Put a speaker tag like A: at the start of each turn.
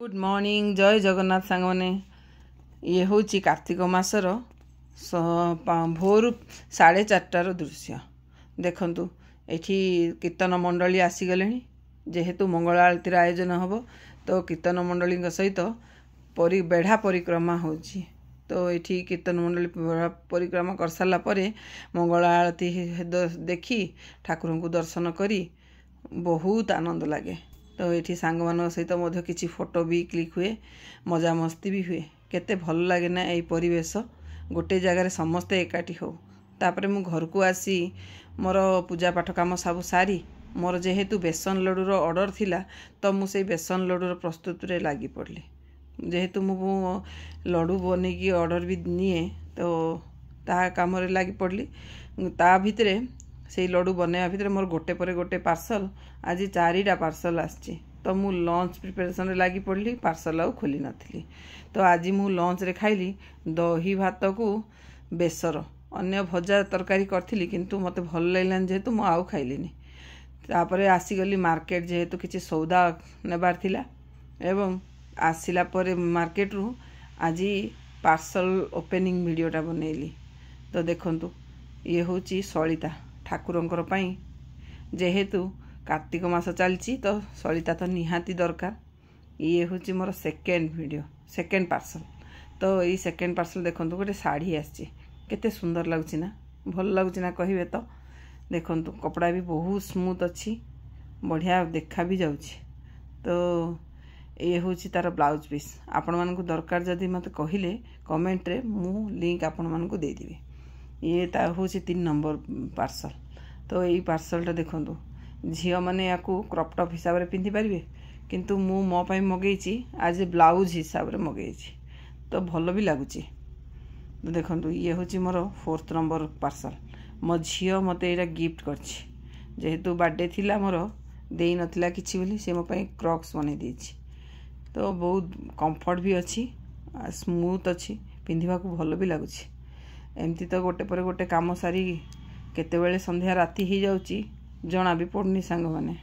A: Good morning जय जगन्नाथ सांग मैंने ये हूँ कार्तिक मासर भोर 4:30 दृश्य देखंतु एठी कीर्तन मंडली आसीगले जेहेतु मंगल आरतीर आयोजन हम तो कीर्तन मंडली सहित बेढ़ा परिक्रमा होची तो ये कीर्तन मंडली बेढ़ा परिक्रमा कर सारा पर मंगल आरती देखी ठाकुर को दर्शन करी बहुत आनंद लगे। तो ये सांग मान सहित मध्य किसी फोटो भी क्लिक हुए मजा मस्ती भी हुए केते भल लगे ना यही परिवेश गोटे जगार समस्ते एकाठी हो तापर मु घर को आसी मोर पूजा पाठ काम सब सारी मोर जेहेतु बेसन लड्डूर ऑर्डर थिला तो मुझे बेसन लड्डूर प्रस्तुत रे लगी पड़ली जेहेतु मु लड्डू बनईकी ऑर्डर भी निए तो ता काम लगी पड़ली ता भितरे से लड्डू बनवा भितर मोर गोटे पर गोटे पार्सल आज 4टा पार्सल आसी तो मु लंच प्रिपरेशन लगी पड़ली पार्सल आउ खोली नथली तो आज मु लंच रे खाइली दही भात को बेसर अन्य भजा तरकारी करथिली किंतु मते भल लागलान जेहेतु मु आउ खाइलिनी तापरे आसीगली मार्केट जेहेतु किछि सौदा नेबार थिला एवं आसिला परे मार्केट रु आज पार्सल ओपनिंग वीडियोटा बनैली तो देखंतु ये होची सलिता ठाकुरंकर पई जेहेतु कार्तिक मास चलती तो सलिता तो निहाती दरकार ये हूँ मोर सेकेंड पार्सल तो ये सेकेंड पार्सल देखंतु गोटे साड़ी आसी केते सुंदर लगुच ना भल लगुच ना कहिबे तो देखंतु कपड़ा भी बहुत स्मूथ अच्छी बढ़िया देखा भी जाउची तो ये हूँ तार ब्लाउज पीस आपण मानकु दरकार जदि मते कहिले कमेंट रे मु लिंक आपण मानकु दे देबी ये ता हूँ 3 नंबर पार्सल तो यही पार्सलटा देखंतु झील मैंने या क्रॉप टॉप हिसाब से पिंधि पारे किंतु मु मो पाई मगेची आज ब्लाउज हिसाब से मगेची तो भल भी लगुच तो देखंतु ये हूँ मोर 4th नंबर पार्सल मो झील मत यहाँ गिफ्ट करछि जेहेतु बर्थडे थिला मोर दे नथिला किछि बोली से मो पाई क्रॉक्स बने देछि तो बहुत कंफर्ट भी अच्छी स्मूथ अच्छी पिंधिबा को भल भी लगुच एमती तो गोटे पर गोटे काम सारी केतेबेले संध्या राति ही जाउची जना भी पड़नी सांग माने।